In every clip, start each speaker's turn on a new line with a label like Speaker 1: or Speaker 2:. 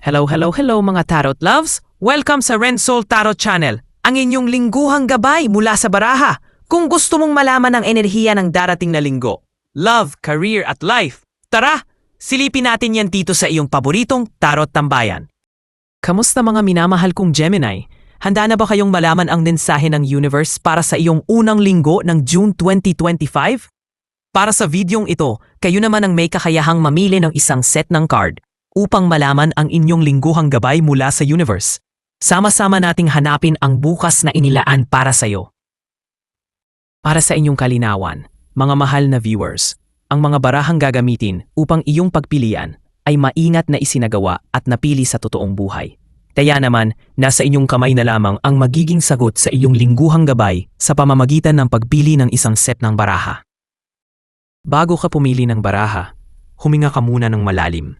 Speaker 1: Hello mga Tarot Loves! Welcome sa Rensol Tarot Channel, ang inyong lingguhang gabay mula sa baraha. Kung gusto mong malaman ang enerhiya ng darating na linggo, love, career at life, tara, silipin natin yan dito sa iyong paboritong Tarot Tambayan. Kamusta mga minamahal kong Gemini? Handa na ba kayong malaman ang mensahe ng universe para sa iyong unang linggo ng June 2025? Para sa videong ito, kayo naman ang may kakayahang mamili ng isang set ng card upang malaman ang inyong lingguhang gabay mula sa universe. Sama-sama nating hanapin ang bukas na inilaan para sa iyo. Para sa inyong kalinawan, mga mahal na viewers, ang mga barahang gagamitin upang iyong pagpilian ay maingat na isinagawa at napili sa totoong buhay. Kaya naman, nasa inyong kamay na lamang ang magiging sagot sa iyong lingguhang gabay sa pamamagitan ng pagpili ng isang set ng baraha. Bago ka pumili ng baraha, huminga ka muna ng malalim.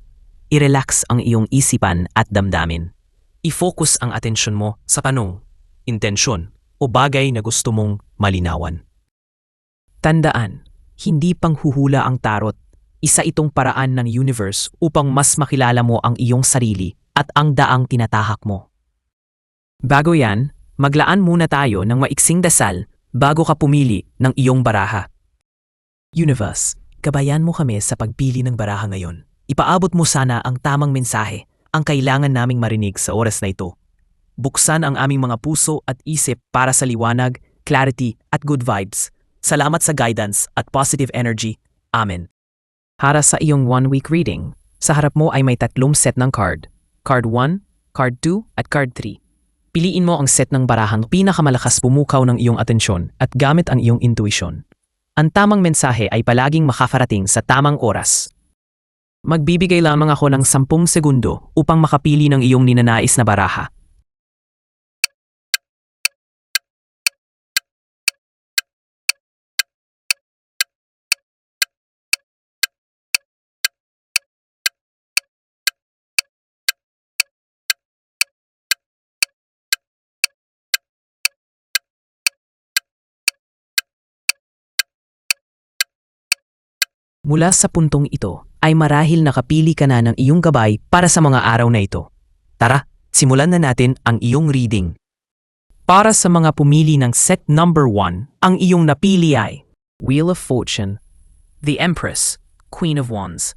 Speaker 1: I-relax ang iyong isipan at damdamin. I-focus ang atensyon mo sa tanong, intensyon o bagay na gusto mong malinawan. Tandaan, hindi panghuhula ang tarot. Isa itong paraan ng universe upang mas makilala mo ang iyong sarili at ang daang tinatahak mo. Bago yan, maglaan muna tayo ng maiksing dasal bago ka pumili ng iyong baraha. Universe, gabayan mo kami sa pagpili ng baraha ngayon. Ipaabot mo sana ang tamang mensahe, ang kailangan naming marinig sa oras na ito. Buksan ang aming mga puso at isip para sa liwanag, clarity at good vibes. Salamat sa guidance at positive energy. Amen. Para sa iyong one-week reading, sa harap mo ay may 3 set ng card. Card 1, Card 2 at Card 3. Piliin mo ang set ng barahang pinakamalakas pumukaw ng iyong atensyon at gamit ang iyong intuition. Ang tamang mensahe ay palaging makakarating sa tamang oras. Magbibigay lamang ako ng 10 segundo upang makapili ng iyong ninanais na baraha. Mula sa puntong ito ay marahil nakapili ka na ng iyong gabay para sa mga araw na ito. Tara, simulan na natin ang iyong reading. Para sa mga pumili ng set number 1, ang iyong napili ay Wheel of Fortune, The Empress, Queen of Wands.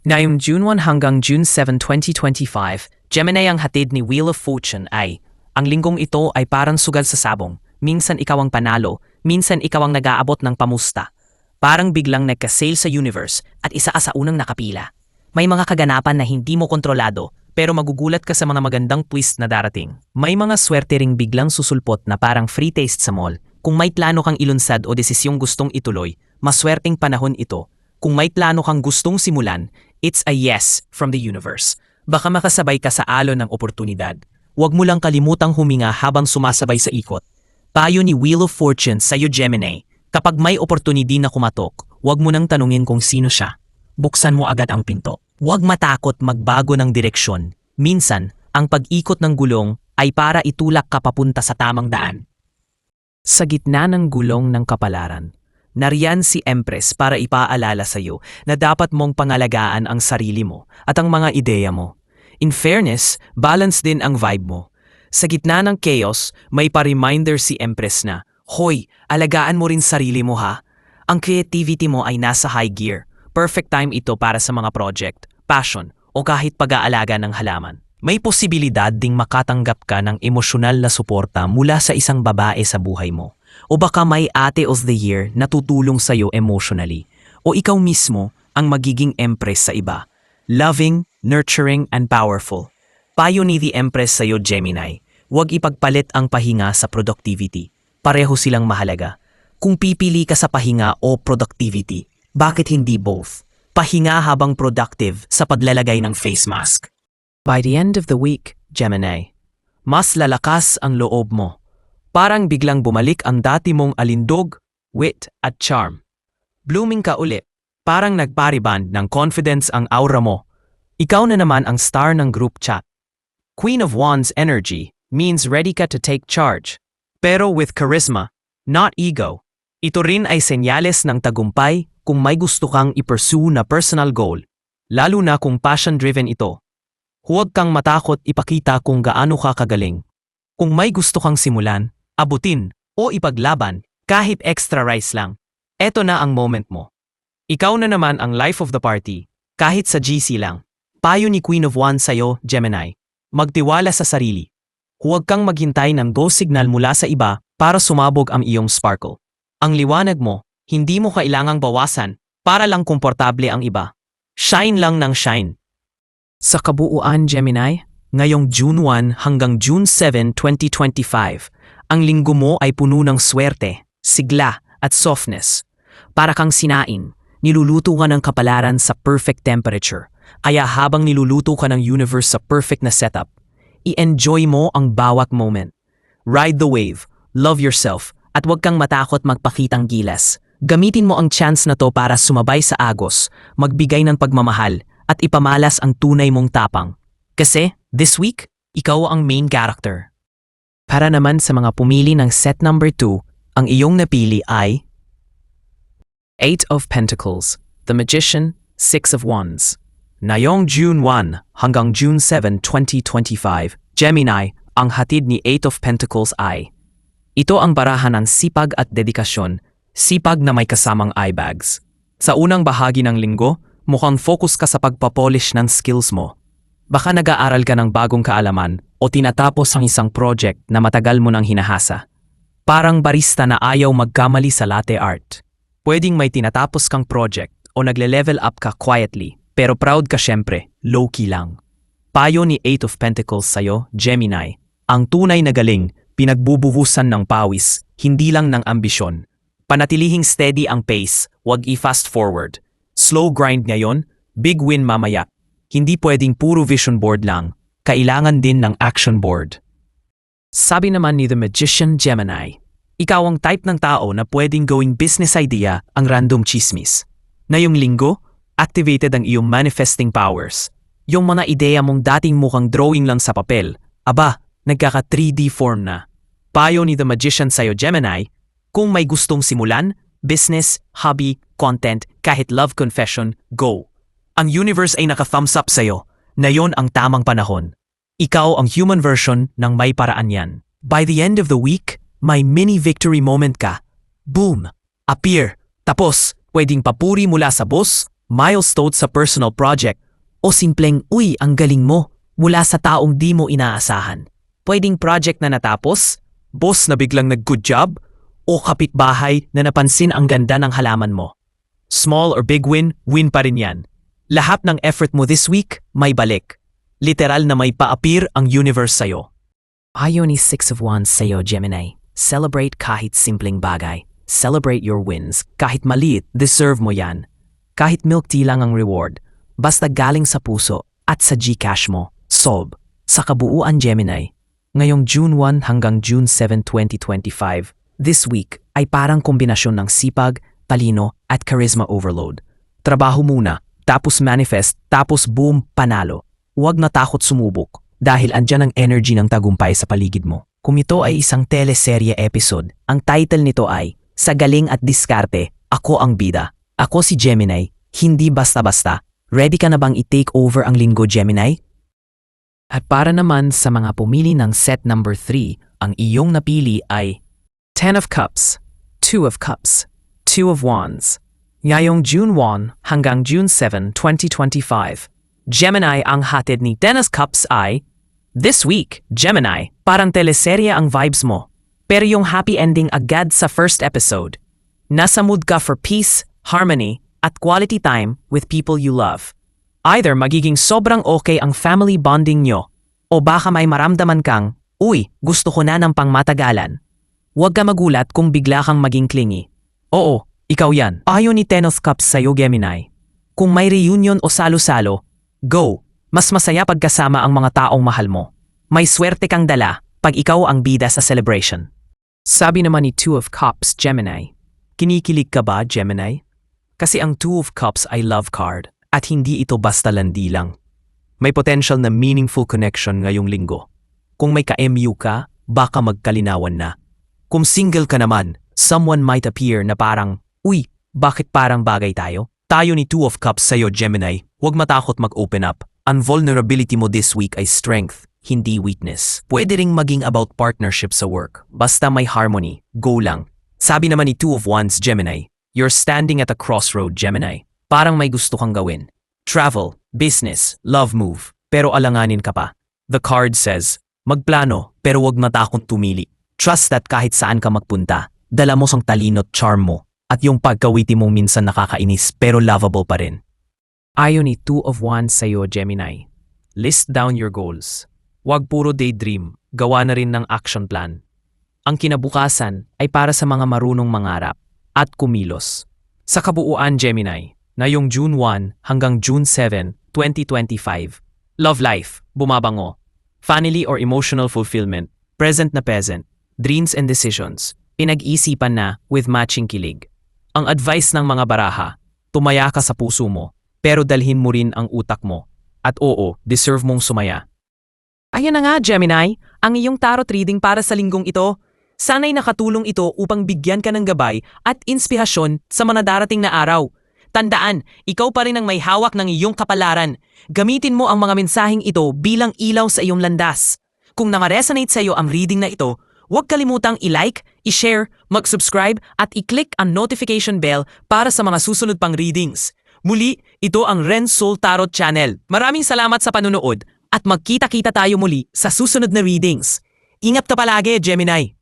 Speaker 1: Ngayong June 1 hanggang June 7, 2025, Gemini ang hatid ni Wheel of Fortune ay, ang linggong ito ay parang sugal sa sabong. Minsan ikaw ang panalo, minsan ikaw ang nag-aabot ng pamusta. Parang biglang nagka-sale sa universe at isa ka sa unang nakapila. May mga kaganapan na hindi mo kontrolado pero magugulat ka sa mga magandang twist na darating. May mga swerte ring biglang susulpot na parang free taste sa mall. Kung may plano kang ilunsad o desisyong gustong ituloy, maswerteng panahon ito. Kung may plano kang gustong simulan, it's a yes from the universe. Baka makasabay ka sa alon ng oportunidad. Huwag mo lang kalimutang huminga habang sumasabay sa ikot. Payo ni Wheel of Fortune sa'yo, Gemini. Kapag may opportunity na kumatok, huwag mo nang tanungin kung sino siya. Buksan mo agad ang pinto. Huwag matakot magbago ng direksyon. Minsan, ang pag-ikot ng gulong ay para itulak ka papunta sa tamang daan. Sa gitna ng gulong ng kapalaran, nariyan si Empress para ipaalala sa iyo na dapat mong pangalagaan ang sarili mo at ang mga ideya mo. In fairness, balance din ang vibe mo. Sa gitna ng chaos, may pa-reminder si Empress na, Hoy, alagaan mo rin sarili mo ha. Ang creativity mo ay nasa high gear. Perfect time ito para sa mga project, passion, o kahit pag-aalaga ng halaman. May posibilidad ding makatanggap ka ng emosyonal na suporta mula sa isang babae sa buhay mo. O baka may ate of the year na tutulong sa'yo emotionally. O ikaw mismo ang magiging empress sa iba. Loving, nurturing, and powerful. Payo ni The Empress sa'yo, Gemini. Huwag ipagpalit ang pahinga sa productivity. Pareho silang mahalaga. Kung pipili ka sa pahinga o productivity, bakit hindi both? Pahinga habang productive sa paglalagay ng face mask. By the end of the week, Gemini, mas lalakas ang loob mo. Parang biglang bumalik ang dati mong alindog, wit at charm. Blooming ka ulit. Parang nagpariband ng confidence ang aura mo. Ikaw na naman ang star ng group chat. Queen of Wands energy means ready ka to take charge. Pero with charisma, not ego. Ito rin ay senyales ng tagumpay kung may gusto kang i-pursue na personal goal, lalo na kung passion-driven ito. Huwag kang matakot ipakita kung gaano ka kagaling. Kung may gusto kang simulan, abutin, o ipaglaban, kahit extra rice lang, eto na ang moment mo. Ikaw na naman ang life of the party, kahit sa GC lang. Payo ni Queen of Wands sa'yo, Gemini. Magtiwala sa sarili. Huwag kang maghintay ng go signal mula sa iba para sumabog ang iyong sparkle. Ang liwanag mo, hindi mo kailangang bawasan para lang komportable ang iba. Shine lang ng shine. Sa kabuuan, Gemini, ngayong June 1 hanggang June 7, 2025, ang linggo mo ay puno ng swerte, sigla at softness. Para kang sinain, niluluto ka ng kapalaran sa perfect temperature. Kaya habang niluluto ka ng universe sa perfect na setup, i-enjoy mo ang bawat moment. Ride the wave, love yourself, at huwag kang matakot magpakitang gilas. Gamitin mo ang chance na to para sumabay sa agos, magbigay ng pagmamahal, at ipamalas ang tunay mong tapang. Kasi, this week, ikaw ang main character. Para naman sa mga pumili ng set number 2, ang iyong napili ay Eight of Pentacles, The Magician, Six of Wands. Ngayong June 1 hanggang June 7, 2025, Gemini, ang hatid ni Eight of Pentacles ay ito ang barahan ng sipag at dedikasyon, sipag na may kasamang eye bags. Sa unang bahagi ng linggo, mukhang focus ka sa pagpapolish ng skills mo. Baka nag-aaral ka ng bagong kaalaman o tinatapos ang isang project na matagal mo nang hinahasa. Parang barista na ayaw magkamali sa latte art. Pwedeng may tinatapos kang project o nagle-level up ka quietly, pero proud ka syempre, low-key lang. Payo ni Eight of Pentacles sa'yo, Gemini, ang tunay na galing, pinagbubuhusan ng pawis, hindi lang ng ambisyon. Panatilihing steady ang pace, wag i-fast forward. Slow grind ngayon, big win mamaya. Hindi pwedeng puro vision board lang, kailangan din ng action board. Sabi naman ni The Magician, Gemini, ikaw ang type ng tao na pwedeng gawing business idea ang random chismis. Ngayong linggo, activated ang iyong manifesting powers. Yung mga ideya mong dating mukhang drawing lang sa papel, aba, nagkaka 3D form na. Payo ni The Magician sa'yo, Gemini, kung may gustong simulan, business, hobby, content, kahit love confession, go. Ang universe ay naka-thumbs up sa'yo. Ngayon ang tamang panahon. Ikaw ang human version ng may paraan yan. By the end of the week, may mini victory moment ka. Boom! Appear. Tapos, pwedeng papuri mula sa boss, milestone sa personal project, o simpleng, uy, ang galing mo, mula sa taong di mo inaasahan. Pwedeng project na natapos, boss na biglang nag-good job, o kapitbahay na napansin ang ganda ng halaman mo. Small or big win, win pa rin yan. Lahat ng effort mo this week, may balik. Literal na may pa-appear ang universe sa'yo. Ayon ni Six of Wands sa'yo, Gemini. Celebrate kahit simpleng bagay. Celebrate your wins. Kahit maliit, deserve mo yan. Kahit milk tea lang ang reward. Basta galing sa puso at sa Gcash mo. Solve. Sa kabuuan, Gemini. Ngayong June 1 hanggang June 7, 2025, this week ay parang kombinasyon ng sipag, talino at charisma overload. Trabaho muna, tapos manifest, tapos boom, panalo. Huwag natakot sumubok dahil andyan ang energy ng tagumpay sa paligid mo. Kung ito ay isang teleserye episode, ang title nito ay Sa Galing at Diskarte, Ako ang Bida. Ako si Gemini, hindi basta-basta. Ready ka na bang i-take over ang linggo, Gemini? At para naman sa mga pumili ng set number 3, ang iyong napili ay Ten of Cups, Two of Cups, Two of Wands. Ngayong June 1 hanggang June 7, 2025, Gemini, ang hatid ni Ten of Cups ay this week, Gemini, parang teleserye ang vibes mo. Pero yung happy ending agad sa first episode. Nasa mood ka for peace, harmony, at quality time with people you love. Either magiging sobrang okay ang family bonding nyo, o baka may maramdaman kang, uy, gusto ko na ng pangmatagalan. Huwag ka magulat kung bigla kang maging clingy. Oo, ikaw yan. Ayon ni Ten of Cups sa'yo, Gemini. Kung may reunion o salo-salo, go! Mas masaya pagkasama ang mga taong mahal mo. May swerte kang dala pag ikaw ang bida sa celebration. Sabi naman ni Two of Cups, Gemini. Kinikilig ka ba, Gemini? Kasi ang Two of Cups ay love card at hindi ito basta landi lang. May potential na meaningful connection ngayong linggo. Kung may ka-MU ka, baka magkalinawan na. Kung single ka naman, someone might appear na parang, uy, bakit parang bagay tayo? Tayo ni Two of Cups sa'yo, Gemini. Huwag matakot mag-open up. Ang vulnerability mo this week ay strength, hindi weakness. Pwede ring maging about partnership sa work. Basta may harmony, go lang. Sabi naman ni Two of Wands, Gemini, you're standing at a crossroad, Gemini. Parang may gusto kang gawin. Travel, business, love move, pero alanganin ka pa. The card says, magplano pero wag matakot tumili. Trust that kahit saan ka magpunta, dala mo sang talino't charm mo at yung pagkawiti mong minsan nakakainis pero lovable pa rin. Ayon ni Two of Wands sa'yo, Gemini. List down your goals. Wag puro daydream, gawa na rin ng action plan. Ang kinabukasan ay para sa mga marunong mangarap at kumilos. Sa kabuuan, Gemini, na yung June 1 hanggang June 7, 2025. Love life, bumabango. Family or emotional fulfillment, present na peasant. Dreams and decisions, pinag-isipan na with matching kilig. Ang advice ng mga baraha, tumaya ka sa puso mo, pero dalhin mo rin ang utak mo. At oo, deserve mong sumaya. Ayan na nga, Gemini, ang iyong tarot reading para sa linggong ito. Sana'y nakatulong ito upang bigyan ka ng gabay at inspirasyon sa mga darating na araw. Tandaan, ikaw pa rin ang may hawak ng iyong kapalaran. Gamitin mo ang mga mensaheng ito bilang ilaw sa iyong landas. Kung nakaresonate sa iyo ang reading na ito, huwag kalimutang i-like, i-share, mag-subscribe at i-click ang notification bell para sa mga susunod pang readings. Muli, ito ang Ren Soul Tarot Channel. Maraming salamat sa panunood at magkita-kita tayo muli sa susunod na readings. Ingat ka palagi, Gemini!